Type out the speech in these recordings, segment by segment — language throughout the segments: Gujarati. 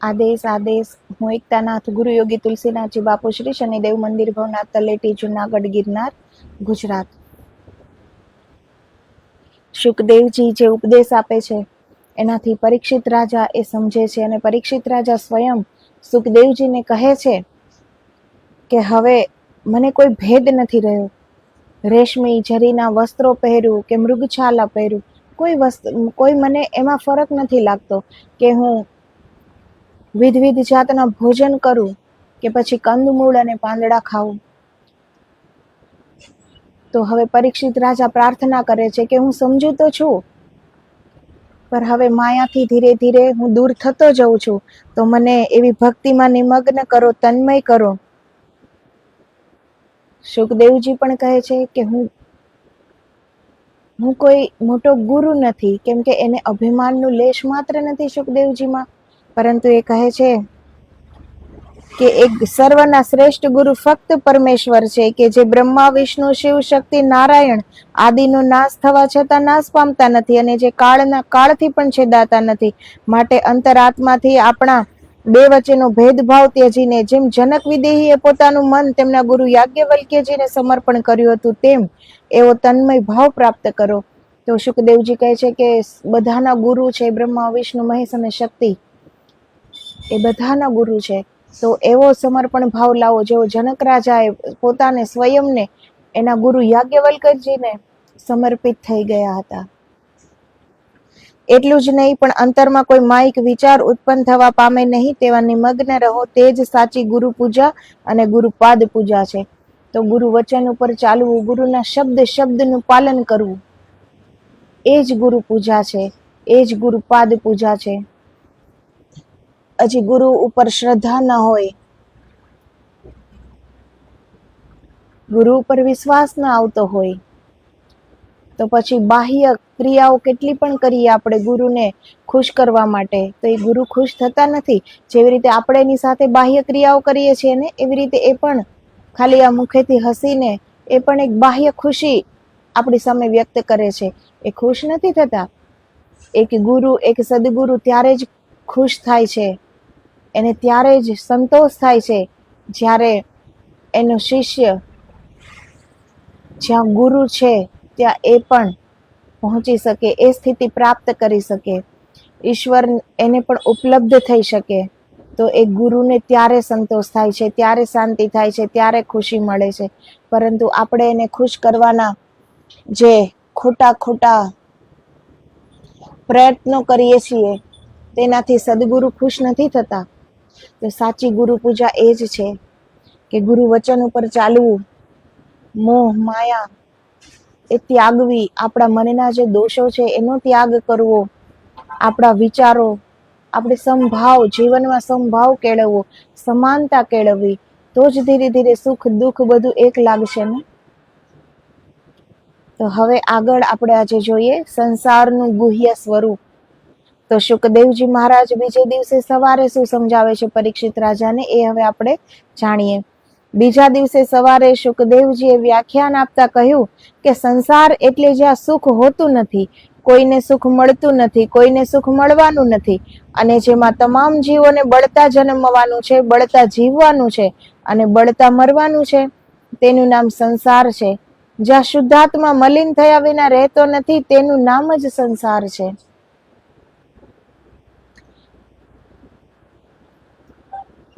આદેશ આદેશ. હું એકતાનાથ ગુરુ યોગી તુલસીનાથજી બાપુ શ્રી શનિદેવ મંદિર ભવનાથ તલેટી જુનાગઢ ગિરનાર ગુજરાત. શુકદેવજી જે ઉપદેશ આપે છે એનાથી પરીક્ષિત રાજા એ સમજે છે અને પરીક્ષિત રાજા સ્વયં સુખદેવજીને કહે છે કે હવે મને કોઈ ભેદ નથી રહ્યો. રેશમી જરીના વસ્ત્રો પહેરું કે મૃગછાલા પહેરું, કોઈ મને એમાં ફરક નથી લાગતો કે હું વિવિધ જાતના ભોજન કરું કે પછી કંદમૂળ અને પાંદડા ખાવું. તો હવે પરીક્ષિત રાજા પ્રાર્થના કરે છે કે હું સમજુ તો છું, પણ હવે માયાથી ધીરે ધીરે હું દૂર થતો જઉં છું, તો મને એવી ભક્તિમાં નિમગ્ન કરો, તન્મય કરો. સુખદેવજી પણ કહે છે કે હું કોઈ મોટો ગુરુ નથી, કેમ કે એને અભિમાનનું લેશ માત્ર નથી સુખદેવજીમાં, પરંતુ એ કહે છે કે એક સર્વના શ્રેષ્ઠ ગુરુ ફક્ત પરમેશ્વર છે, કે જે બ્રહ્મા વિષ્ણુ શિવ શક્તિ નારાયણ આદિનો નાશ થવા છતાં નાશ પામતા નથી અને જે કાળથી પણ છેદાતા નથી. માટે અંતરાત્માથી આપણા બે વચ્ચેનો ભેદભાવ ત્યજીને જેમ જનક વિદેહીએ પોતાનું મન તેમના ગુરુ યાજ્ઞવલ્ક્યજીને સમર્પણ કર્યું હતું, તેમ એવો તન્મય ભાવ પ્રાપ્ત કરો. તો શુકદેવજી કહે છે કે બધાના ગુરુ છે, બ્રહ્મા વિષ્ણુ મહેશ અને શક્તિ એ બધાના ગુરુ છે. તો એવો સમર્પણ ભાવ લાવો જેવો જનક રાજાએ પોતાને સ્વયંને એના ગુરુ યાજ્ઞવલ્ક્યજીને સમર્પિત થઈ ગયા હતા. એટલું જ નહીં, પણ અંતરમાં કોઈ માયિક વિચાર ઉત્પન્ન થવા પામે નહીં તેવા નિમગ્ન રહો. તે જ સાચી ગુરુ પૂજા અને ગુરુપાદ પૂજા છે. તો ગુરુ વચન ઉપર ચાલવું, ગુરુના શબ્દનું પાલન કરવું, એ જ ગુરુ પૂજા છે, એ જ ગુરુપાદ પૂજા છે. હજી ગુરુ ઉપર શ્રદ્ધા ન હોય, ગુરુ ઉપર વિશ્વાસ ન આવતો હોય, તો પછી બાહ્ય ક્રિયાઓ કેટલી પણ કરીએ આપણે ગુરુને ખુશ કરવા માટે, તો એ ગુરુ ખુશ થતા નથી. જેવી રીતે આપણે એની સાથે બાહ્ય ક્રિયાઓ કરીએ છીએ ને, એવી રીતે એ પણ ખાલી આ મુખેથી હસીને એ પણ એક બાહ્ય ખુશી આપણી સામે વ્યક્ત કરે છે. એ ખુશ નથી થતા. એક ગુરુ, એક સદગુરુ ત્યારે જ ખુશ થાય છે, એને ત્યારે જ સંતોષ થાય છે જ્યારે એનો શિષ્ય જ્યાં ગુરુ છે ત્યાં એ પણ પહોંચી શકે, એ સ્થિતિ પ્રાપ્ત કરી શકે, ઈશ્વર એને પણ ઉપલબ્ધ થઈ શકે. તો એ ગુરુને ત્યારે સંતોષ થાય છે, ત્યારે શાંતિ થાય છે, ત્યારે ખુશી મળે છે. પરંતુ આપણે એને ખુશ કરવાના જે ખોટા પ્રયત્નો કરીએ છીએ તેનાથી સદગુરુ ખુશ નથી થતા. તો સાચી ગુરુ પૂજા એ જ છે કે ગુરુ વચન ઉપર ચાલવું, મોહ માયા એ ત્યાગવી, આપણા મનના જે દોષો છે એનો ત્યાગ કરવો, આપણા વિચારો, આપણે સમભાવ, જીવનમાં સમભાવ કેળવવો, સમાનતા કેળવવી, તો જ ધીરે ધીરે સુખ દુઃખ બધું એક લાગશે ને. તો હવે આગળ આપણે આજે જોઈએ સંસારનું ગુહ્ય સ્વરૂપ. તો શુકદેવજી મહારાજ બીજે દિવસે સવારે શું સમજાવે છે પરીક્ષિત રાજાને, એ હવે આપણે જાણીએ. બીજા દિવસે સવારે શુકદેવજીએ વ્યાખ્યાન આપતા કહ્યું કે સંસાર એટલે જ્યાં સુખ હોતું નથી, કોઈને સુખ મળતું નથી, કોઈને સુખ મળવાનું નથી, અને જેમાં તમામ જીવોને બળતા જન્મવાનું છે, બળતા જીવવાનું છે અને બળતા મરવાનું છે, તેનું નામ સંસાર છે. જ્યાં શુદ્ધાત્મા મલિન થયા વિના રહેતો નથી, તેનું નામ જ સંસાર છે.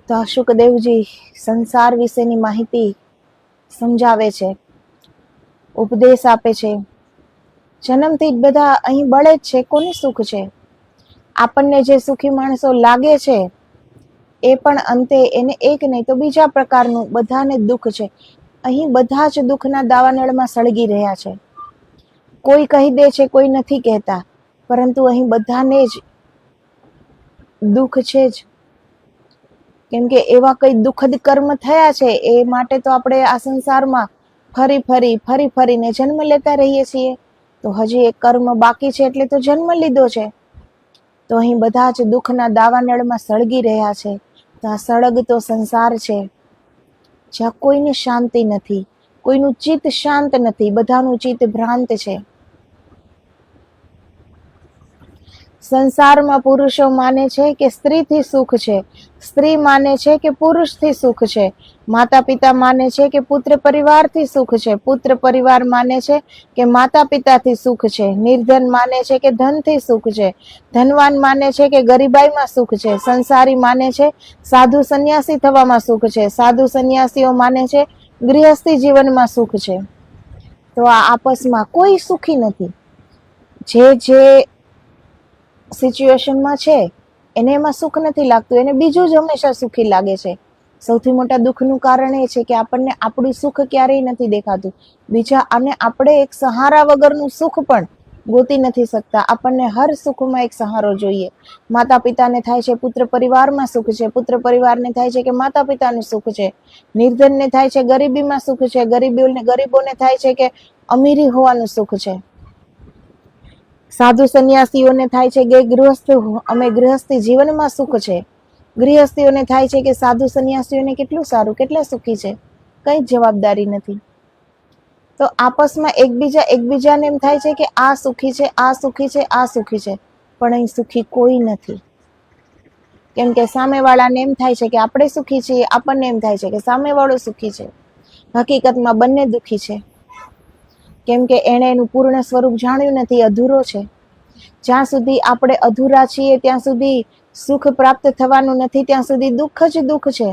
તો શુકદેવજી સંસાર વિશેની માહિતી સમજાવે છે, ઉપદેશ આપે છે. જન્મથી જ બધા અહીં બળે જ છે, કોને સુખ છે? આપણને જે સુખી માણસો લાગે છે એ પણ અંતે એને એક નહીં તો બીજા પ્રકારનું બધાને દુઃખ છે. અહીં બધા જ દુઃખના દાવાનળમાં સળગી રહ્યા છે. કોઈ કહી દે છે, કોઈ નથી કહેતા, પરંતુ અહીં બધાને જ દુઃખ છે જ. કેમ કે એવા કઈ દુઃખદ કર્મ થયા છે, એ માટે તો આપણે આ સંસારમાં ફરી ફરીને જન્મ લેતા રહીએ છીએ. તો હજી એક કર્મ બાકી છે એટલે તો જન્મ લીધો છે. તો અહીં બધા જ દુઃખના દાવાનળમાં સળગી રહ્યા છે. તો આ સળગતો સંસાર છે, જ્યાં કોઈને શાંતિ નથી, કોઈનું ચિત્ત શાંત નથી, બધાનું ચિત્ત ભ્રાંત છે. સંસારમાં પુરુષો માને છે કે સ્ત્રીથી સુખ છે, સ્ત્રી માને છે કે પુરુષથી સુખ છે, માતા પિતા માને છે કે પુત્ર પરિવારથી સુખ છે, પુત્ર પરિવાર માને છે કે માતા પિતાથી સુખ છે, નિર્ધન માને છે કે ધનથી સુખ છે, ધનવાન માને છે કે ગરીબાઈમાં સુખ છે, સંસારી માને છે સાધુ સંન્યાસી થવામાં સુખ છે, સાધુ સંન્યાસીઓ માને છે ગૃહસ્થી જીવનમાં સુખ છે. તો આ આપસમાં કોઈ સુખી નથી. જે સિચ્યુએશનમાં છે એને એમાં સુખ નથી લાગતું, એને બીજું જ હંમેશા સુખી લાગે છે. સૌથી મોટા દુઃખનું કારણ એ છે કે આપણને આપણું સુખ ક્યારેય નથી દેખાતું. બીજા અને આપણે એક સહારા વગરનું સુખ પણ ગોતી નથી શકતા. આપણને હર સુખમાં એક સહારો જોઈએ. માતા પિતાને થાય છે પુત્ર પરિવારમાં સુખ છે, પુત્ર પરિવારને થાય છે કે માતા પિતાનું સુખ છે, નિર્ધનને થાય છે ગરીબીમાં સુખ છે, ગરીબોને થાય છે કે અમીરી હોવાનું સુખ છે, સાધુ સંન્યાસીઓને થાય છે કે ગૃહસ્થી જીવનમાં સુખ છે, ગૃહસ્થીઓને થાય છે કે સાધુ સંન્યાસીઓને કેટલું સારું, કેટલા સુખી છે, કઈ જવાબદારી નથી. તો આપસમાં એકબીજાને એમ થાય છે કે આ સુખી છે, આ સુખી છે, આ સુખી છે, પણ અહીં સુખી કોઈ નથી. કેમ કે સામેવાળાને એમ થાય છે કે આપણે સુખી છીએ, આપણને એમ થાય છે કે સામેવાળો સુખી છે. હકીકતમાં બંને દુઃખી છે. કેમ કે એણે એનું પૂર્ણ સ્વરૂપ જાણ્યું નથી, અધૂરો છે. જ્યાં સુધી આપણે અધૂરા છીએ ત્યાં સુધી સુખ પ્રાપ્ત થવાનું નથી, ત્યાં સુધી દુઃખ જ દુઃખ છે.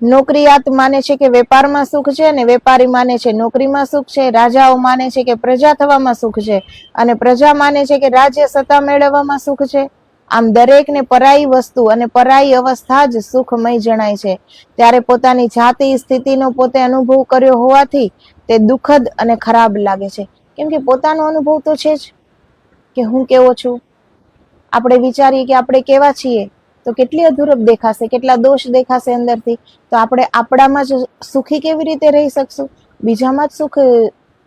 નોકરિયાત માને છે કે વેપારમાં સુખ છે અને વેપારી માને છે નોકરીમાં સુખ છે. રાજાઓ માને છે કે પ્રજા થવામાં સુખ છે અને પ્રજા માને છે કે રાજ્ય સત્તા મેળવવામાં સુખ છે. આમ દરેકને પરાઈ વસ્તુ અને પરાઈ અવસ્થા જ સુખમય જણાય છે. ત્યારે પોતાની જાતિ સ્થિતિનો પોતે અનુભવ કર્યો હોવાથી તે દુઃખદ અને ખરાબ લાગે છે. કેમ કે પોતાનો અનુભવ તો છે જ કે હું કેવો છું. આપણે વિચારીએ કે આપણે કેવા છીએ તો કેટલી અધૂરપ દેખાશે, કેટલા દોષ દેખાશે અંદરથી. તો આપણે આપણામાં જ સુખી કેવી રીતે રહી શકશું? બીજામાં જ સુખ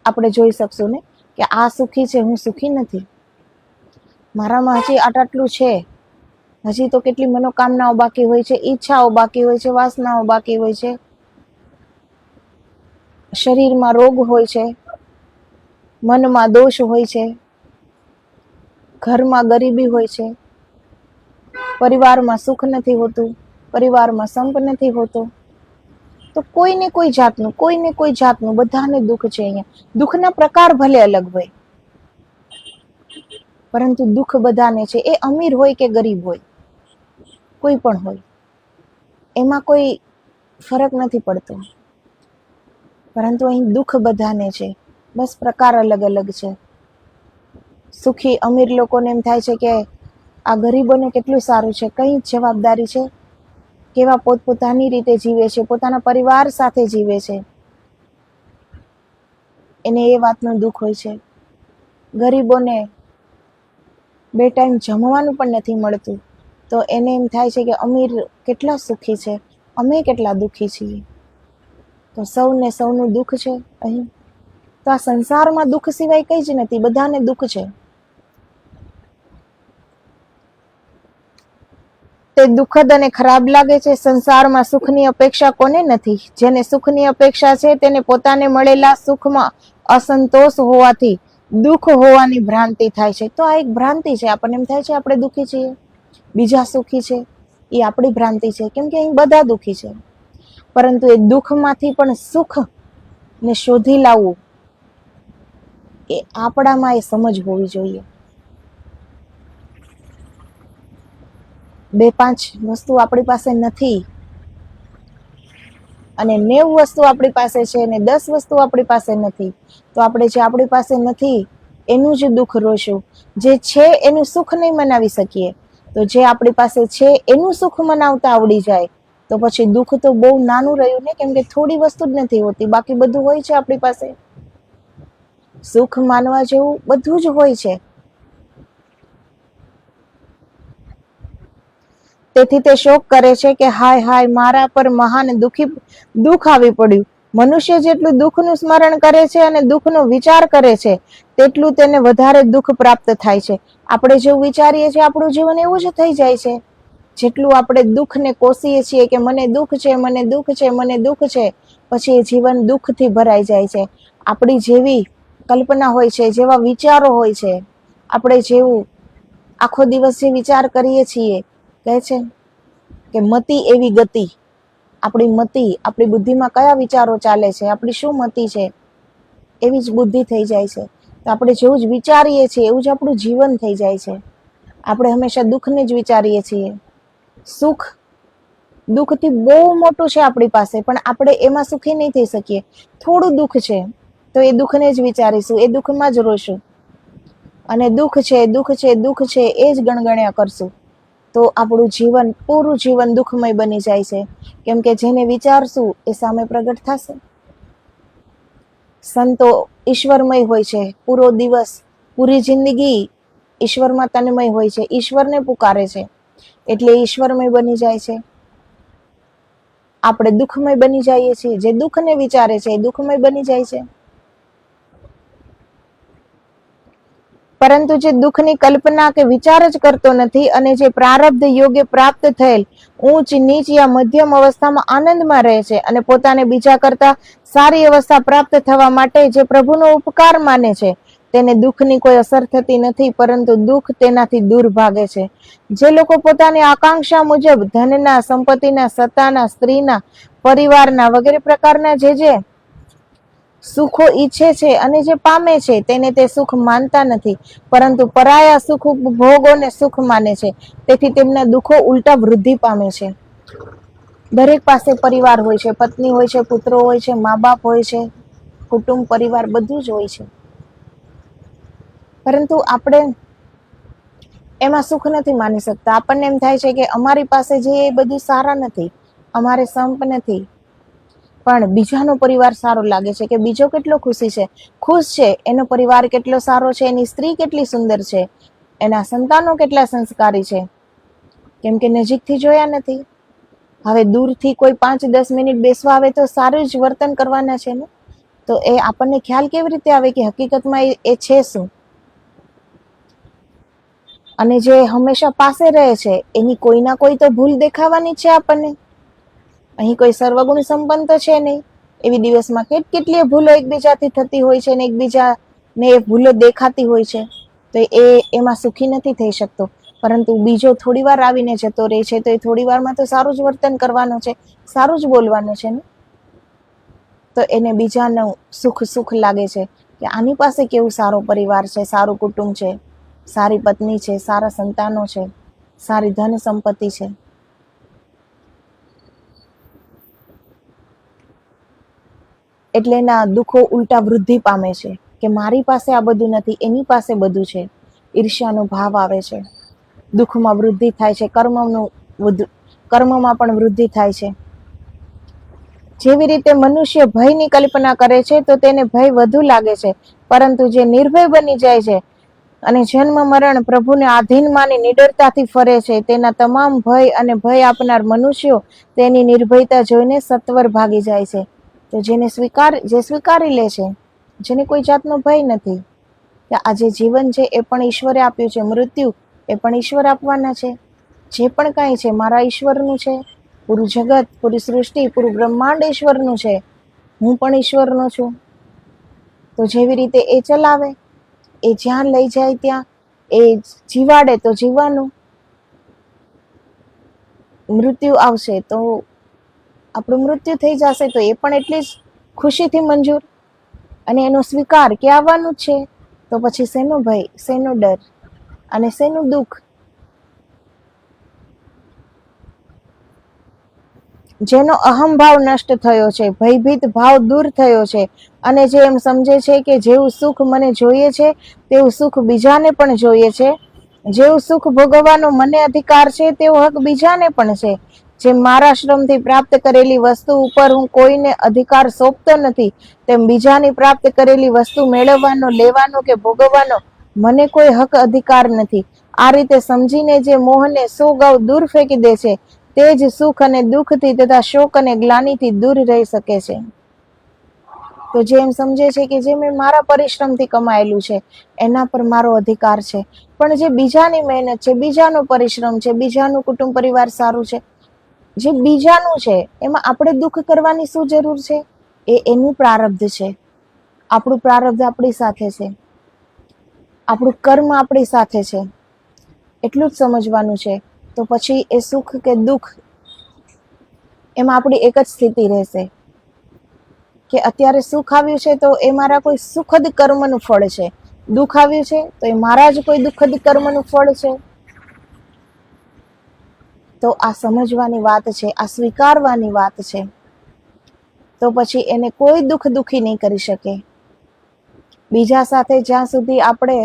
આપણે જોઈ શકશું ને કે આ સુખી છે, હું સુખી નથી. મારામાં હજી આટલું છે, હજી તો કેટલી મનોકામનાઓ બાકી હોય છે, ઈચ્છાઓ બાકી હોય છે, વાસનાઓ બાકી હોય છે, શરીરમાં રોગ હોય છે, મનમાં દોષ હોય છે, ઘરમાં ગરીબી હોય છે, પરિવારમાં સુખ નથી હોતું, પરિવારમાં સંપ નથી હોતો. તો કોઈને કોઈ જાતનું બધાને દુઃખ છે. અહીંયા દુઃખના પ્રકાર ભલે અલગ હોય પરંતુ દુઃખ બધાને છે. એ અમીર હોય કે ગરીબ હોય, કોઈ પણ હોય, એમાં કોઈ ફરક નથી પડતો. પરંતુ અહીં દુઃખ બધાને છે, બસ પ્રકાર અલગ અલગ છે. સુખી અમીર લોકોને એમ થાય છે કે આ ગરીબોને કેટલું સારું છે, કઈ જવાબદારી છે, કેવા પોતપોતાની રીતે જીવે છે, પોતાના પરિવાર સાથે જીવે છે, એને એ વાતનું દુઃખ હોય છે. ગરીબોને 2 ટાઈમ જમવાનું પણ નથી મળતું તો એને એમ થાય છે કે અમીર કેટલા સુખી છે, અમે કેટલા દુઃખી છીએ. તો સૌનું દુઃખ છે અહીં. તો આ સંસારમાં દુઃખ સિવાય કઈ જ નથી, બધાને દુઃખ છે. તે દુઃખદ અને ખરાબ લાગે છે. સંસારમાં સુખની અપેક્ષા કોને નથી? જેને સુખની અપેક્ષા છે તેને પોતાને મળેલા સુખમાં અસંતોષ હોવાથી દુઃખ હોવાની ભ્રાંતિ થાય છે. તો આ એક ભ્રાંતિ છે. આપણને એમ થાય છે આપણે દુઃખી છીએ, બીજા સુખી છે, એ આપણી ભ્રાંતિ છે. કેમ કે અહીં બધા દુઃખી છે. પરંતુ એ દુઃખમાંથી પણ સુખ ને શોધી લાવવું એ આપણામાં એ સમજ હોવી જોઈએ. 2-5 વસ્તુ આપણી પાસે નથી અને 90 વસ્તુ આપણી પાસે છે અને 10 વસ્તુ આપણી પાસે નથી, તો આપણે જે આપણી પાસે નથી એનું જ દુઃખ રોશું. જે છે એનું સુખ નહીં મનાવી શકીએ, તો જે આપણી પાસે છે એનું સુખ મનાવતા આવડી જાય તો પછી દુઃખ તો બહુ નાનું રહ્યું ને. કેમ કે થોડી વસ્તુ જ નથી હોતી, બાકી બધું હોય છે આપણી પાસે. સુખ માનવા જેવું બધું જ હોય છે. તેથી તે શોક કરે છે કે હાય હાય, મારા પર મહાન દુઃખ આવી પડ્યું. મનુષ્ય જેટલું દુઃખનું સ્મરણ કરે છે અને દુઃખનો વિચાર કરે છે તેટલું તેને વધારે દુઃખ પ્રાપ્ત થાય છે. આપણે જેવું વિચારીએ છીએ આપણું જીવન એવું જ થઈ જાય છે. જેટલું આપણે દુઃખને કોસીએ છીએ કે મને દુઃખ છે, મને દુઃખ છે, મને દુઃખ છે, પછી એ જીવન દુઃખથી ભરાઈ જાય છે. આપણી જેવી કલ્પના હોય છે, જેવા વિચારો હોય છે, આપણે જેવું આખો દિવસ જે વિચાર કરીએ છીએ, કહે છે કે મતિ એવી ગતિ. આપણી મતિ, આપણી બુદ્ધિમાં કયા વિચારો ચાલે છે, આપણી શું મતિ છે, એવી જ બુદ્ધિ થઈ જાય છે. તો આપણે જેવું જ વિચારીએ છીએ એવું જ આપણું જીવન થઈ જાય છે. આપણે હંમેશા દુઃખને જ વિચારીએ છીએ. સુખ દુઃખથી બહુ મોટું છે આપણી પાસે, પણ આપણે એમાં સુખી નહીં થઈ શકીએ. થોડું દુઃખ છે તો એ દુઃખને જ વિચારીશું, એ દુઃખમાં જ રોશું, અને દુઃખ છે દુઃખ છે દુઃખ છે એ જ ગણગણ્યા કરશું. તો આપણું જીવન, પૂરું જીવન દુઃખમય બની જાય છે. કેમ કે જેને વિચારશું એ સામે પ્રગટ થશે. સંતો ઈશ્વરમય હોય છે. પૂરો દિવસ, પૂરી જિંદગી ઈશ્વરમાં તન્મય હોય છે, ઈશ્વરને પુકારે છે, એટલે ઈશ્વરમય બની જાય છે. આપણે દુઃખમય બની જઈએ છીએ. જે દુઃખને વિચારે છે એ દુઃખમય બની જાય છે. પરંતુ જે દુઃખની કલ્પના કે વિચાર જ કરતો નથી અને જે પ્રારબ્ધ યોગે પ્રાપ્ત થયેલ ઊંચ નીચ યા મધ્યમ અવસ્થામાં આનંદમાં રહે છે અને પોતાને બીજા કરતા સારી અવસ્થા પ્રાપ્ત થવા માટે જે પ્રભુનો ઉપકાર માને છે, તેને દુઃખની કોઈ અસર થતી નથી, પરંતુ દુઃખ તેનાથી દૂર ભાગે છે. જે લોકો પોતાની આકાંક્ષા મુજબ ધનના, સંપત્તિના, સત્તાના, સ્ત્રીના, પરિવારના વગેરે પ્રકારના જે સુખો ઈચ્છે છે અને જે પામે છે તેને તે સુખ માનતા નથી, પરંતુ પરાયા સુખ ભોગોને સુખ માને છે. તેથી તેમના દુઃખો ઉલટા વૃદ્ધિ પામે છે. દરેક પાસે પરિવાર હોય છે, પત્ની હોય છે, પુત્રો હોય છે, મા બાપ હોય છે, કુટુંબ, પરિવાર બધું જ હોય છે, પરંતુ આપણે એમાં સુખ નથી માની શકતા. આપણને એમ થાય છે કે અમારી પાસે જે એ બધું સારા નથી, અમારે સંપ નથી. પણ બીજાનો પરિવાર સારો લાગે છે કે બીજો કેટલો ખુશ છે, એનો પરિવાર કેટલો સારો છે, એની સ્ત્રી કેટલી સુંદર છે, એના સંતાનો કેટલા સંસ્કારી છે, કેમ કે નજીકથી જોયા નથી. હવે દૂરથી કોઈ 5-10 મિનિટ બેસવા આવે તો સારું જ વર્તન કરવાના છે ને. તો એ આપણને ખ્યાલ કેવી રીતે આવે કે હકીકતમાં એ છે શું? અને જે હંમેશા પાસે રહે છે એની કોઈ ના કોઈ તો ભૂલ દેખાવાની છે આપણને. અહીં કોઈ સર્વગુણ સંપન્ન તો છે નહીં. એવી દિવસમાં કેટલી ભૂલો એકબીજાથી થતી હોય છે, ને એકબીજાને એ ભૂલો દેખાતી હોય છે. તો એમાં સુખી નથી થઈ શકતો. પરંતુ બીજો થોડી વાર આવીને જતો રહે છે તો એ થોડી વારમાં તો સારું જ વર્તન કરવાનું છે, સારું જ બોલવાનું છે ને. તો એને બીજાનું સુખ લાગે છે કે આની પાસે કેવું સારો પરિવાર છે, સારું કુટુંબ છે, સારી પત્ની છે, સારા સંતાનો છે, સારી ધન સંપત્તિ છે. એટલે એના દુઃખો ઉલટા વૃદ્ધિ પામે છે કે મારી પાસે આ બધું નથી, એની પાસે બધું છે. ઈર્ષ્યાનો ભાવ આવે છે, દુઃખમાં વૃદ્ધિ થાય છે, કર્મમાં પણ વૃદ્ધિ થાય છે. જેવી રીતે મનુષ્ય ભયની કલ્પના કરે છે તો તેને ભય વધુ લાગે છે, પરંતુ જે નિર્ભય બની જાય છે અને જન્મ મરણ પ્રભુને આધીન માની નિડરતાથી ફરે છે, તેના તમામ ભય અને ભય આપનાર મનુષ્યો તેની નિર્ભયતા જોઈને સત્વર ભાગી જાય છે. તો જે સ્વીકારી લે છે, જેને કોઈ જાતનો ભય નથી કે આ જે જીવન છે એ પણ ઈશ્વરે આપ્યું છે, મૃત્યુ એ પણ ઈશ્વર આપવાના છે, જે પણ કાંઈ છે મારા ઈશ્વરનું છે, પૂરું જગત, પૂરી સૃષ્ટિ, પૂરું બ્રહ્માંડ ઈશ્વરનું છે, હું પણ ઈશ્વરનો છું. તો જેવી રીતે એ ચલાવે, એ જ્યાં લઈ જાય ત્યાં, એ જીવાડે તો જીવવાનું. મૃત્યુ આવશે તો આપણું મૃત્યુ થઈ જશે તો એ પણ એટલી જ ખુશીથી મંજૂર, અને એનો સ્વીકાર કે આવવાનું જ છે. તો પછી શેનો ભય, શેનો ડર અને શેનું દુઃખ? જેનો અહંભાવ નષ્ટ થયો છે, ભયભીત ભાવ દૂર થયો છે, અને જે એમ સમજે છે કે જેવું સુખ મને જોઈએ છે તેવું સુખ બીજાને પણ જોઈએ છે, જેવું સુખ ભોગવવાનો મને અધિકાર છે તેવો હક બીજાને પણ છે. જેમ મારા શ્રમથી પ્રાપ્ત કરેલી વસ્તુ ઉપર હું કોઈને અધિકાર સોંપતો નથી, તેમ બીજાની પ્રાપ્ત કરેલી વસ્તુ મેળવવાનો, લેવાનો કે ભોગવવાનો મને કોઈ હક અધિકાર નથી. આ રીતે સમજીને જે મોહને 100 ગૌ દૂર ફેંકી દે છે, તે જ સુખ અને દુઃખથી તથા શોક અને ગ્લાનિથી દૂર રહી શકે છે. તો જે એમ સમજે છે કે જે મેં મારા પરિશ્રમથી કમાયેલું છે એના પર મારો અધિકાર છે, પણ જે બીજાની મહેનત છે, બીજાનો પરિશ્રમ છે, બીજાનું કુટુંબ પરિવાર સારું છે, જે બીજાનું છે એમાં આપણે દુઃખ કરવાની શું જરૂર છે? એ એનું પ્રારબ્ધ છે. આપણું પ્રારબ્ધ આપણી સાથે છે, આપણું કર્મ આપણી સાથે છે, એટલું જ સમજવાનું છે. તો પછી એ સુખ કે દુઃખ એમાં આપણી એક જ સ્થિતિ રહેશે કે અત્યારે સુખ આવ્યું છે તો એ મારા કોઈ સુખદ કર્મનું ફળ છે, દુઃખ આવ્યું છે તો એ મારા જ કોઈ દુઃખદ કર્મનું ફળ છે. તો આ સમજવાની વાત છે, આ સ્વીકારવાની વાત છે. તો પછી એને કોઈ દુઃખ દુઃખી નહીં કરી શકે. બીજા સાથે જ્યાં સુધી આપણે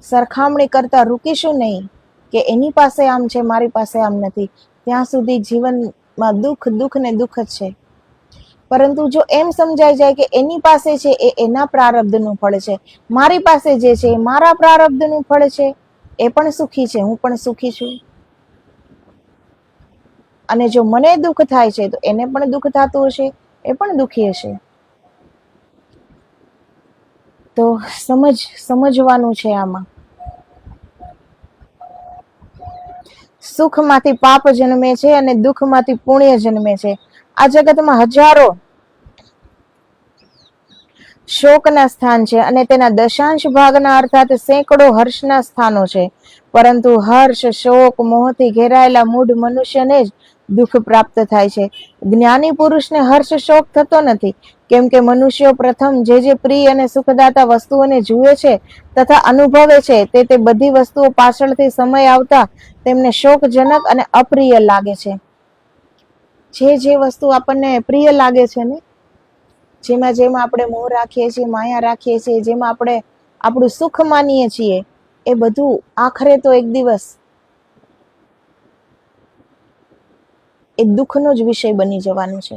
સરખામણી કરતા રૂકીશું નહીં કે એની પાસે આમ છે મારી પાસે આમ નથી, ત્યાં સુધી જીવનમાં દુઃખ દુઃખ ને દુઃખ જ છે. પરંતુ જો એમ સમજાઈ જાય કે એની પાસે છે એ એના પ્રારબ્ધનું ફળ છે, મારી પાસે જે છે એ મારા પ્રારબ્ધનું ફળ છે, એ પણ સુખી છે, હું પણ સુખી છું. અને જો મને દુઃખ થાય છે તો એને પણ દુઃખ થતું હશે, એ પણ દુઃખી હશે. તો સમજવાનું છે આમાં. સુખમાંથી પાપ જન્મે છે અને દુઃખમાંથી પુણ્ય જન્મે છે. આ જગતમાં હજારો શોકના સ્થાન છે અને તેના દશાંશ ભાગના અર્થાત સેંકડો હર્ષના સ્થાનો છે. પરંતુ હર્ષ, શોક, મોહથી ઘેરાયેલા મૂઢ મનુષ્યને જ દુઃખ પ્રાપ્ત થાય છે. જ્ઞાની પુરુષને હર્ષ શોક થતો નથી, કેમ કે મનુષ્યો પ્રથમ જે પ્રિય અને સુખદાતા વસ્તુઓને જુએ છે તથા અનુભવે છે તે બધી વસ્તુઓ પાછળથી સમય આવતા તેમને શોકજનક અને અપ્રિય લાગે છે. જે વસ્તુ આપણને પ્રિય લાગે છે ને, જેમાં આપણે મોહ રાખીએ છીએ, માયા રાખીએ છીએ, જેમાં આપણે આપણું સુખ માનીએ છીએ, એ બધું આખરે તો એક દિવસ એ દુઃખનો જ વિષય બની જવાનું છે.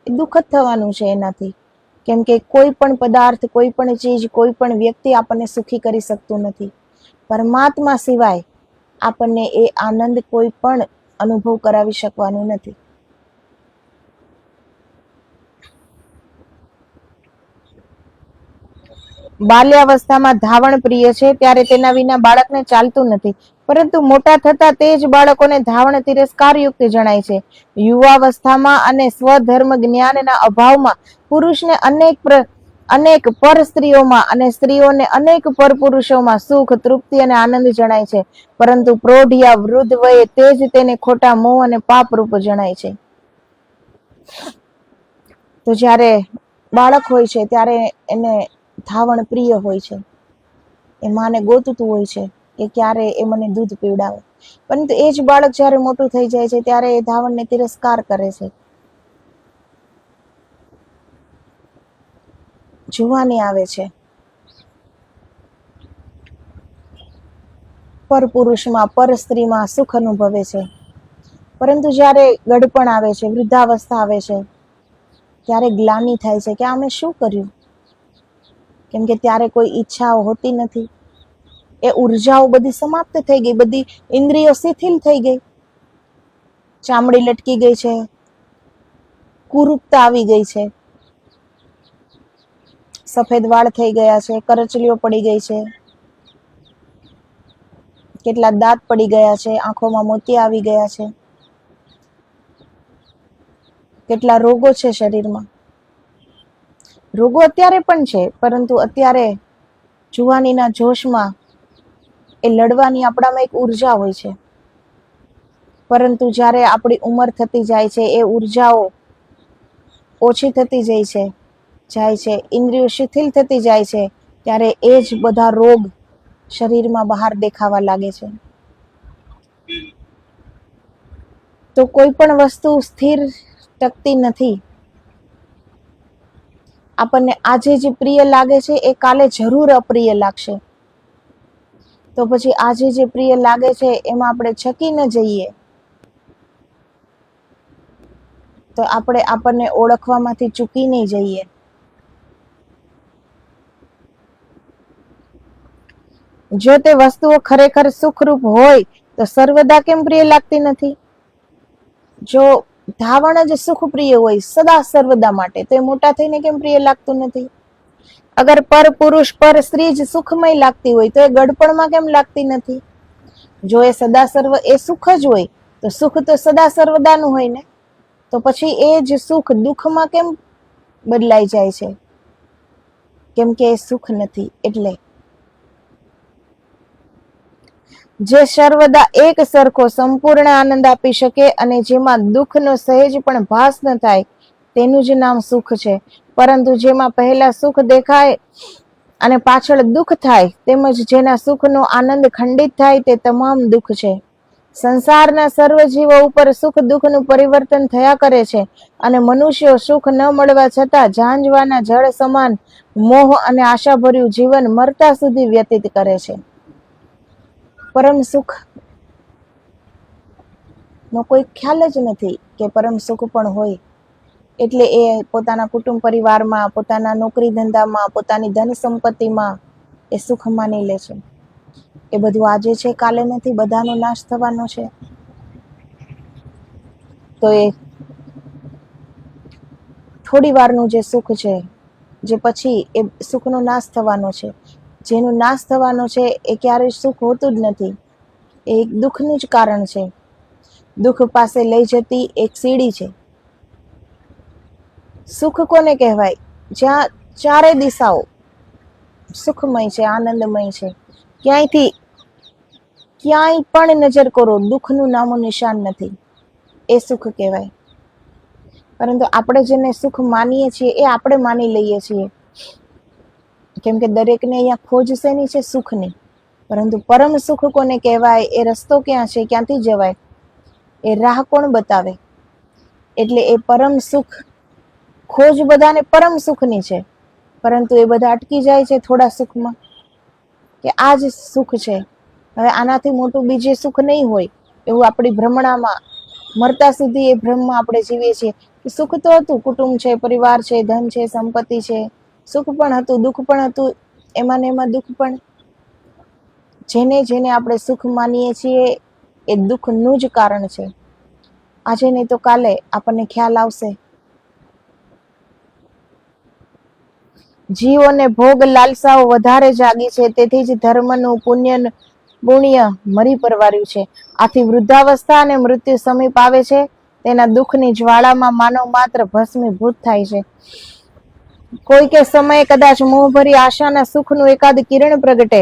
એ દુઃખ જ થવાનું છે એનાથી. કેમ કે કોઈ પણ પદાર્થ, કોઈ પણ ચીજ, કોઈ પણ વ્યક્તિ આપણને સુખી કરી શકતું નથી. પરમાત્મા સિવાય આપણને એ આનંદ કોઈ પણ અનુભવ કરાવી શકવાનું નથી. બાલ્યાવસ્થામાં ધાવણ પ્રિય છે ત્યારે તેના વિના બાળકને ચાલતું નથી, પરંતુ મોટા થતા તે જ બાળકોને ધાવણ તિરસ્કારયુક્ત જણાય છે. યુવાવસ્થામાં અને સ્વધર્મ જ્ઞાનના અભાવમાં પુરુષને અનેક પર સ્ત્રીઓમાં અને સ્ત્રીઓને અનેક પર પુરુષોમાં સુખ, તૃપ્તિ અને આનંદ જણાય છે. પરંતુ પ્રૌઢ યા વૃદ્ધ વયે તે જ તેને ખોટા મોહ અને પાપરૂપ જણાય છે. તો જ્યારે બાળક હોય છે ત્યારે એને ધાવણ પ્રિય હોય છે, એ માને ગોતતું હોય છે કે ક્યારે એ મને દૂધ પીવડાવે. પરંતુ એ જ બાળક જ્યારે મોટું થઈ જાય છે ત્યારે એ ધાવણને તિરસ્કાર કરે છે. જુવાની આવે છે, પર પુરુષમાં, પર સ્ત્રીમાં સુખ અનુભવે છે. પરંતુ જ્યારે ગડપણ આવે છે, વૃદ્ધાવસ્થા આવે છે, ત્યારે ગ્લાનિ થાય છે કે આ મેં શું કર્યું. કેમ કે ત્યારે કોઈ ઈચ્છાઓ હોતી નથી, એ ઉર્જાઓ બધી સમાપ્ત થઈ ગઈ, બધી ઇન્દ્રિયો શિથિલ થઈ ગઈ, ચામડી લટકી ગઈ છે, કુરૂપતા આવી ગઈ છે, સફેદ વાળ થઈ ગયા છે, કરચલીઓ પડી ગઈ છે, કેટલા દાંત પડી ગયા છે, આંખોમાં મોતિયા આવી ગયા છે, કેટલા રોગો છે શરીરમાં. રોગો અત્યારે પણ છે, પરંતુ અત્યારે જુવાનીના જોશમાં એ લડવાની આપણામાં એક ઉર્જા હોય છે. પરંતુ જ્યારે આપણી ઉંમર થતી જાય છે, એ ઉર્જાઓ ઓછી થતી જાય છે, ઇન્દ્રિયો શિથિલ થતી જાય છે, ત્યારે એ જ બધા રોગ શરીરમાં બહાર દેખાવા લાગે છે. તો કોઈ પણ વસ્તુ સ્થિર ટકતી નથી. આપણને આજે જે પ્રિય લાગે છે એ કાલે જરૂર અપ્રિય લાગશે. તો પછી આજે જે પ્રિય લાગે છે એમાં આપણે છકી ન જઈએ તો આપણે આપણને ઓળખવામાંથી ચૂકી નહીં જઈએ. જો તે વસ્તુઓ ખરેખર સુખરૂપ હોય તો સર્વદા કેમ પ્રિય લાગતી નથી? જો ધાવણ જ સુખપ્રિય હોય સદા સર્વદા માટે, તો એ મોટા થઈને કેમ પ્રિય લાગતું નથી? અગર પર પુરુષ, પર સ્ત્રી જ સુખમય લાગતી હોય તો એ ગડપણમાં કેમ લાગતી નથી? જો એ સદા સર્વ એ સુખ જ હોય તો સુખ તો સદા સર્વદાનું હોય ને, તો પછી એ જ સુખ દુઃખમાં કેમ બદલાઈ જાય છે? કેમ કે એ સુખ નથી. એટલે જે સર્વદા એક સરખો સંપૂર્ણ આનંદ આપી શકે અને જેમાં દુઃખનો સહેજ પણ ભાસ ન થાય તેનું જ નામ સુખ છે. પરંતુ જેમાં પહેલા સુખ દેખાય અને પાછળ દુઃખ થાય, તેમજ જેના સુખનો આનંદ ખંડિત થાય તે તમામ દુઃખ છે. સંસારના સર્વ જીવો ઉપર સુખ દુઃખનું પરિવર્તન થયા કરે છે અને મનુષ્યો સુખ ન મળવા છતાં ઝાંઝવાના જળ સમાન મોહ અને આશાભર્યું જીવન મરતા સુધી વ્યતીત કરે છે. પરમ સુખ નો કોઈ ખ્યાલ જ નથી કે પરમ સુખ પણ હોય. એટલે એ પોતાના કુટુંબ પરિવારમાં, પોતાના નોકરી ધંધામાં, પોતાની ધન સંપત્તિમાં એ સુખ માની લે છે. એ બધું આજે છે, કાલે નથી, બધાનો નાશ થવાનો છે. તો એ થોડી વારનું જે સુખ છે, જે પછી એ સુખનો નાશ થવાનો છે. જેનો નાશ થવાનો છે એ ક્યારેય સુખ હોતું જ નથી. એ એક દુઃખનું જ કારણ છે. દુઃખ પાસે લઈ જતી એક સીડી છે. સુખ કોને કહેવાય? જ્યાં ચારે દિશાઓ સુખમય છે, આનંદમય છે. ક્યાંય પણ નજર કરો, દુઃખનું નામો નિશાન નથી. એ સુખ કહેવાય. પરંતુ આપણે જેને સુખ માનીએ છીએ એ આપણે માની લઈએ છીએ. કેમ કે દરેકને અહીંયા ખોજ શેની છે? સુખની. પરંતુ પરમ સુખ કોને કહેવાય? એ રસ્તો ક્યાં છે? ક્યાંથી જવાય? એ રાહ કોણ બતાવે? એટલે એ પરમ સુખ, ખોજ બધાને પરમ સુખની છે, પરંતુ એ બધા અટકી જાય છે થોડા સુખમાં, કે આ જ સુખ છે, હવે આનાથી મોટું બીજે સુખ નહીં હોય, એવું આપણી ભ્રમણામાં મરતા સુધી એ ભ્રમમાં આપણે જીવીએ છીએ કે સુખ તો હતું, કુટુંબ છે, પરિવાર છે, ધન છે, સંપત્તિ છે, સુખ પણ હતું, દુઃખ પણ હતું, એમાં ને એમાં દુઃખ પણ. જેને જેને આપણે સુખ માનીએ છીએ એ દુઃખનું જ કારણ છે. આજે નહીં તો કાલે આપણને ખ્યાલ આવશે. જીવોને ભોગ લાલસાઓ વધારે જાગી છે, તેથી જ ધર્મનું પુણ્ય મરી પરવાર્યું છે. આથી વૃદ્ધાવસ્થા અને મૃત્યુ સમીપ આવે છે. તેના દુઃખની જ્વાળામાં માનવ માત્ર ભસ્મીભૂત થાય છે. કોઈ કે સમયે કદાચ મોહભરી આશાના સુખનું એકાદ કિરણ પ્રગટે,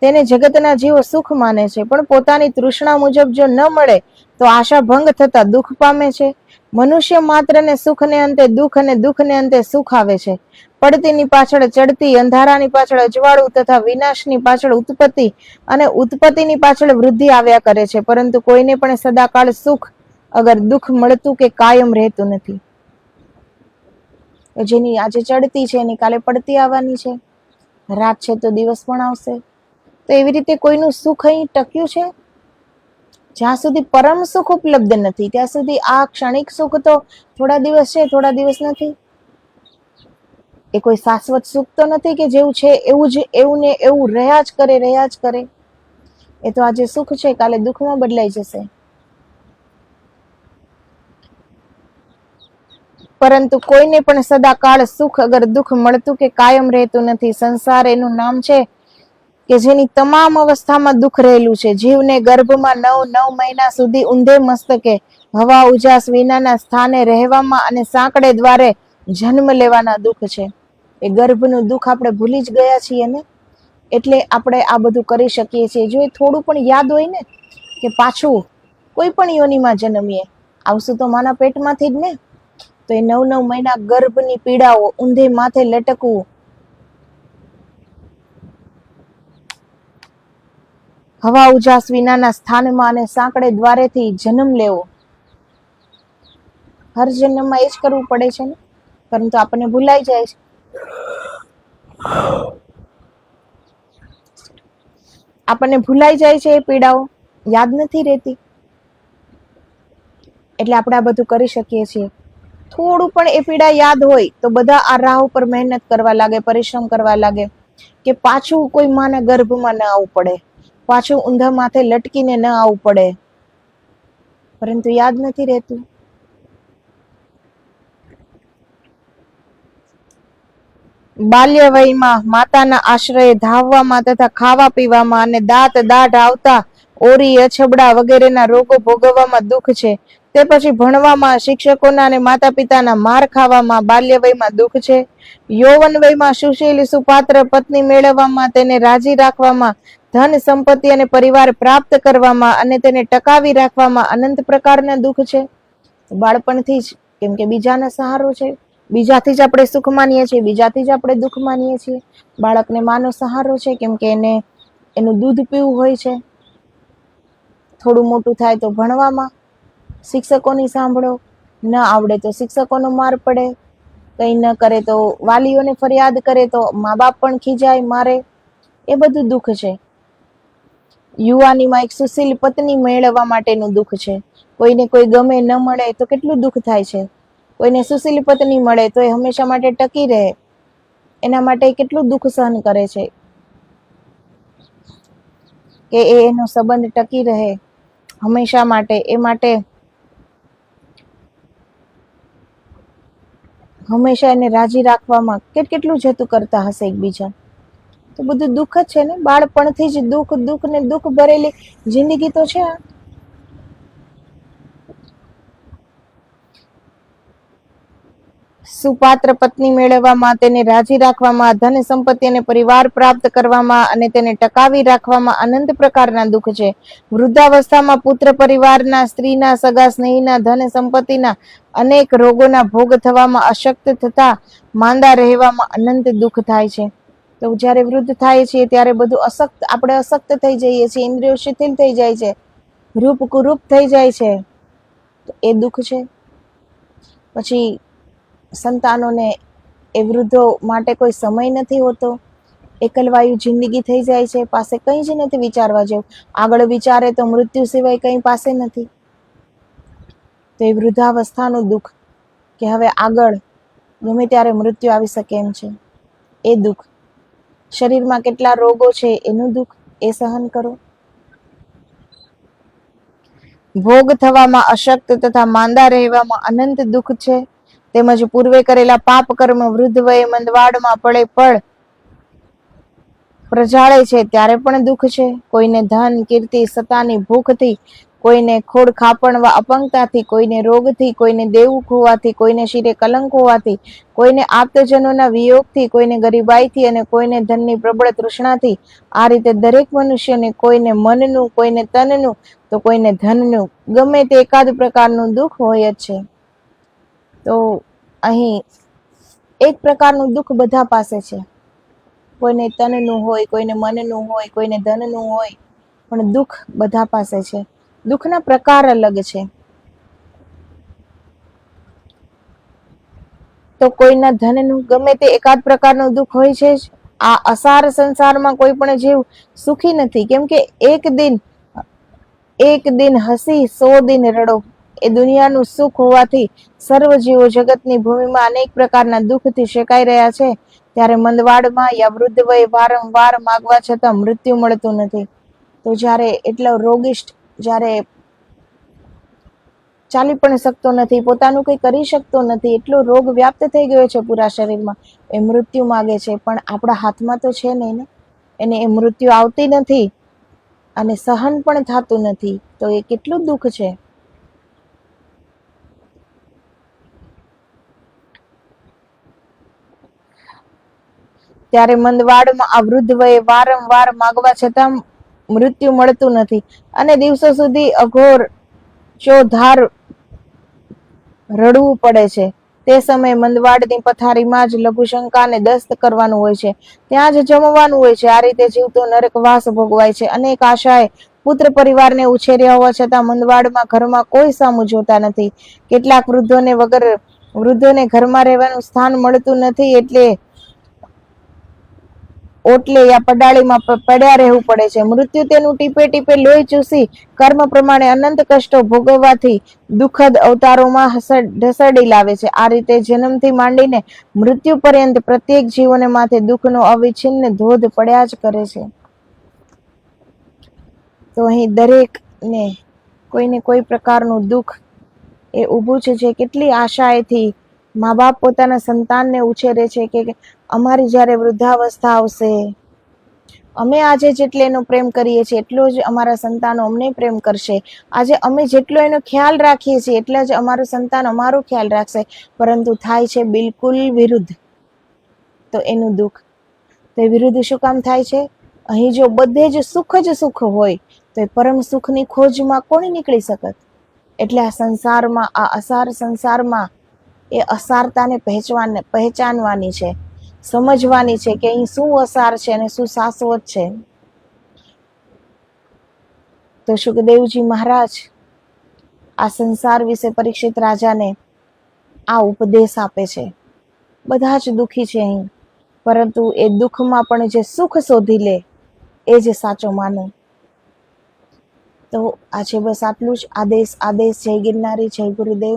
તેને જગતના જીવો સુખ માને છે, પણ પોતાની તૃષ્ણા મુજબ જો ન મળે તો આશા ભંગ થતા દુઃખ પામે છે. મનુષ્ય માત્રને સુખને અંતે દુઃખ અને દુઃખને અંતે સુખ આવે છે. પડતીની પાછળ ચડતી, અંધારાની પાછળ અજવાળું તથા વિનાશની પાછળ ઉત્પત્તિ અને ઉત્પત્તિની પાછળ વૃદ્ધિ આવ્યા કરે છે. પરંતુ કોઈને પણ સદાકાળ સુખ અગર દુઃખ મળતું કે કાયમ રહેતું નથી. જેની આજે ચડતી છે એની કાલે પડતી આવવાની છે. રાત છે તો દિવસ પણ આવશે. તો એવી રીતે કોઈનું સુખ અહીં ટક્યું છે? જ્યાં સુધી પરમ સુખ ઉપલબ્ધ નથી ત્યાં સુધી આ ક્ષણિક સુખ તો થોડા દિવસ છે, થોડા દિવસ નથી. એ કોઈ શાશ્વત સુખ તો નથી કે જેવું છે એવું જ એવું ને એવું રહ્યા જ કરે. એ તો આજે સુખ છે, કાલે દુઃખમાં બદલાઈ જશે. પરંતુ કોઈને પણ સદાકાળ સુખ અગર દુઃખ મળતું કે કાયમ રહેતું નથી. સંસાર એનું નામ છે કે જેની તમામ અવસ્થામાં દુઃખ રહેલું છે. જીવને ગર્ભમાં 9 મહિના સુધી ઊંધે મસ્તકે હવા ઉજાસ વિનાના સ્થાને રહેવામાં અને સાંકડે દ્વારે જન્મ લેવાના દુઃખ છે. એ ગર્ભનું દુઃખ આપણે ભૂલી જ ગયા છીએ ને, એટલે આપણે આ બધું કરી શકીએ છીએ. જો એ થોડું પણ યાદ હોય ને કે પાછું કોઈ પણ યોનિમાં જન્મીએ, આવશું તો માના પેટમાંથી જ ને, તો એ 9 મહિના ગર્ભની પીડાઓ, ઊંધે માથે લટકવું, હવા ઉજાસ વિનાના સ્થાનમાં અને સાંકડે દ્વારેથી જન્મ લેવો, હર જન્મમાં એ જ કરવું પડે છે ને, પરંતુ આપણને ભૂલાઈ જાય છે. આપણને ભૂલાઈ જાય છે, એ પીડાઓ યાદ નથી રહેતી. એટલે આપણે આ બધું કરી શકીએ છીએ. થોડું પણ એ પીડા યાદ હોય તો બધા આ રાહ ઉપર મહેનત કરવા લાગે, પરિશ્રમ કરવા લાગે કે પાછું કોઈ માના ગર્ભમાં ન આવવું પડે, પાછું ઊંધા માથે લટકીને ન આવવું પડે. પરંતુ યાદ નથી રહેતું. બાલ્ય વયમાં માતાના આશ્રયે ધાવવામાં તથા ખાવા પીવામાં અને દાંત દાઢ આવતા ઓરી અછબડા વગેરેના રોગો ભોગવવામાં દુઃખ છે. તે પછી ભણવામાં, શિક્ષકોના અને માતા પિતાના માર ખાવામાં બાલ્ય વયમાં દુઃખ છે. યૌવન વયમાં સુશીલ સુપાત્ર પત્ની મેળવવામાં, તેને રાજી રાખવામાં, ધન સંપત્તિ અને પરિવાર પ્રાપ્ત કરવામાં અને તેને ટકાવી રાખવામાં અનંત પ્રકારના દુઃખ છે. બાળપણથી જ, કેમ કે બીજાનો સહારો છે, બીજાથી જ આપણે સુખ માનીએ છીએ, બીજાથી જ આપણે દુઃખ માનીએ છીએ. બાળકને માનો સહારો છે, કેમ કે એને એનું દૂધ પીવું હોય છે. થોડું મોટું થાય તો ભણવામાં, શિક્ષકોની સાંભળો, ન આવડે તો શિક્ષકોનો માર પડે, કંઈ ન કરે તો વાલીઓને ફરિયાદ કરે તો મા બાપ પણ ખીજાય, મારે. એ બધું દુઃખ છે. યુવાનીમાં એક સુશીલ પત્ની મેળવવા માટેનું દુઃખ છે. કોઈને કોઈ ગમે ન મળે તો કેટલું દુઃખ થાય છે. કોઈને સુશીલ પત્ની મળે તો એ હંમેશા માટે ટકી રહે, એના માટે કેટલું દુઃખ સહન કરે છે કે એનો સંબંધ ટકી રહે હંમેશા માટે. એ માટે હંમેશા એને રાજી રાખવામાં કેટલું જતું કરતા હશે એકબીજા. તો બધું દુઃખ જ છે ને. બાળપણથી જ દુઃખ દુઃખ ને દુઃખ ભરેલી જિંદગી તો છે. સુપાત્ર પત્ની મેળવવામાં, તેને રાજી રાખવામાં, ધન સંપત્તિ અને પરિવાર પ્રાપ્ત કરવામાં અને તેને ટકાવી રાખવામાં અનંત પ્રકારના દુઃખ છે. વૃદ્ધાવસ્થામાં પુત્ર પરિવારના, સ્ત્રીના, સગા સ્નેહીના, ધન સંપત્તિના અનેક રોગોના ભોગ થવામાં, અશક્ત થતા માંદા રહેવામાં અનંત દુઃખ થાય છે. તો જ્યારે વૃદ્ધ થાય છે ત્યારે બધું આપણે અશક્ત થઈ જઈએ છીએ, ઇન્દ્રિયો શિથિલ થઈ જાય છે, રૂપ કુરૂપ થઈ જાય છે. તો એ દુઃખ છે. પછી સંતાનોને, એ વૃદ્ધો માટે કોઈ સમય નથી હોતો, એકલવાયુ જિંદગી થઈ જાય છે, પાસે કંઈ જ નથી વિચારવા જેવું. આગળ વિચારે તો મૃત્યુ સિવાય કંઈ પાસે નથી. તો એ વૃદ્ધાવસ્થાનું દુઃખ, કે હવે આગળ ગમે ત્યારે મૃત્યુ આવી શકે એમ છે, એ દુઃખ. શરીરમાં કેટલા રોગો છે એનું દુઃખ, એ સહન કરો. ભોગ થવામાં, અશક્ત તથા માંદા રહેવામાં અનંત દુઃખ છે. તેમજ પૂર્વે કરેલા પાપ કર્મ વૃદ્ધ વયે મંદવાડમાં પળ પ્રજાળે છે ત્યારે પણ દુઃખ છે. કોઈને ધન, કીર્તિ, સત્તાની ભૂખથી, કોઈને ખોડ ખાપણ અપંગતાથી, કોઈને રોગથી, કોઈને દેવું ખોવાથી, કોઈને શિરે કલંક હોવાથી, કોઈને આપ્તજનોના વિયોગથી, કોઈને ગરીબાઈથી અને કોઈને ધનની પ્રબળ તૃષ્ણાથી. આ રીતે દરેક મનુષ્યને કોઈને મનનું, કોઈને તનનું તો કોઈને ધનનું ગમે તે એકાદ પ્રકારનું દુઃખ હોય જ છે. તો અહીં એક પ્રકારનું દુઃખ બધા પાસે છે. કોઈને તનનું હોય, કોઈને મનનું હોય, કોઈને ધનનું હોય, પણ દુઃખ બધા પાસે છે. દુઃખના પ્રકાર અલગ છે. તો કોઈના ધનનું ગમે તે એકાદ પ્રકારનું દુઃખ હોય છે જ. આ અસાર સંસારમાં કોઈ પણ જીવ સુખી નથી, કેમ કે એક દિન હસી 100 દિન રડો, એ દુનિયાનું સુખ હોવાથી સર્વ જીવો જગતની ભૂમિમાં અનેક પ્રકારના દુઃખથી શેકાઈ રહ્યા છે. ત્યારે મંદવાડમાં યા વૃદ્ધ વયે વારંવાર માગવા છતાં મૃત્યુ મળતું નથી. તો જ્યારે એટલો રોગિષ્ઠ, જ્યારે ચાલી પણ શકતો નથી, પોતાનું કંઈ કરી શકતો નથી, એટલો રોગ વ્યાપ્ત થઈ ગયો છે પૂરા શરીરમાં, એ મૃત્યુ માગે છે. પણ આપણા હાથમાં તો છે નહીં ને. એને એ મૃત્યુ આવતી નથી અને સહન પણ થતું નથી. તો એ કેટલું દુઃખ છે. ત્યારે મંદવાડમાં આ વૃદ્ધ વયે વારંવાર માગવા છતાં મૃત્યુ મળતું નથી અને દિવસો સુધી અઘોર ચોધાર રડવું પડે છે. તે સમયે મંદવાડની પથારીમાં જ લઘુશંકાને દસ્ત કરવાનું હોય છે, ત્યાં જ જમવાનું હોય છે. આ રીતે જીવતો નરકવાસ ભોગવાય છે. અનેક આશાએ પુત્ર પરિવારને ઉછેર્યા હોવા છતાં મંદવાડમાં ઘરમાં કોઈ સામું જોતા નથી. કેટલાક વૃદ્ધોને ઘરમાં રહેવાનું સ્થાન મળતું નથી, એટલે ઓટલે યા પડાળીમાં પડ્યા રહેવું પડે છે. મૃત્યુ તેનું ટીપે ટીપે લોહી ચૂસી કર્મ પ્રમાણે અનંત કષ્ટો ભોગવવાથી દુઃખદ અવતારોમાં ઢસડી લાવે છે. આ રીતે જન્મથી માંડીને મૃત્યુ પર્યંત પ્રત્યેક જીવોને માથે દુઃખનો અવિચ્છિન્ન ધોધ પડ્યા જ કરે છે. તો અહીં દરેકને કોઈને કોઈ પ્રકારનું દુઃખ એ ઊભું છે. કેટલી આશાએથી મા બાપ પોતાના સંતાનને ઉછેરે છે કે અમારી જ્યારે વૃદ્ધાવસ્થા આવશે, અમે આજે જેટલો એનો પ્રેમ કરીએ છીએ એટલો જ અમારા સંતાનો અમને પ્રેમ કરશે. આજે અમે જેટલો એનો ખ્યાલ રાખીએ છીએ એટલા જ અમારું સંતાન અમારો ખ્યાલ રાખશે. પરંતુ થાય છે બિલકુલ વિરુદ્ધ, તો એનું દુઃખ. તો એ વિરુદ્ધ શું કામ થાય છે? અહીં જો બધે જ સુખ હોય તો એ પરમ સુખની ખોજમાં કોણ નીકળી શકત? એટલે આ સંસારમાં, આ અસાર સંસારમાં એ અસારતાને પહેચાનવાની છે, સમજવાની છે કે અહીં શું અસાર છે અને શું શાશ્વત છે. તો સુખદેવજી મહારાજ આ સંસાર વિશે પરીક્ષિત રાજાને આ ઉપદેશ આપે છે. બધા જ દુઃખી છે અહીં, પરંતુ એ દુઃખમાં પણ જે સુખ શોધી લે એ જ સાચો માનો. તો આજે બસ આટલું જ. આદેશ. જય ગિરનારી, જય ગુરુદેવ.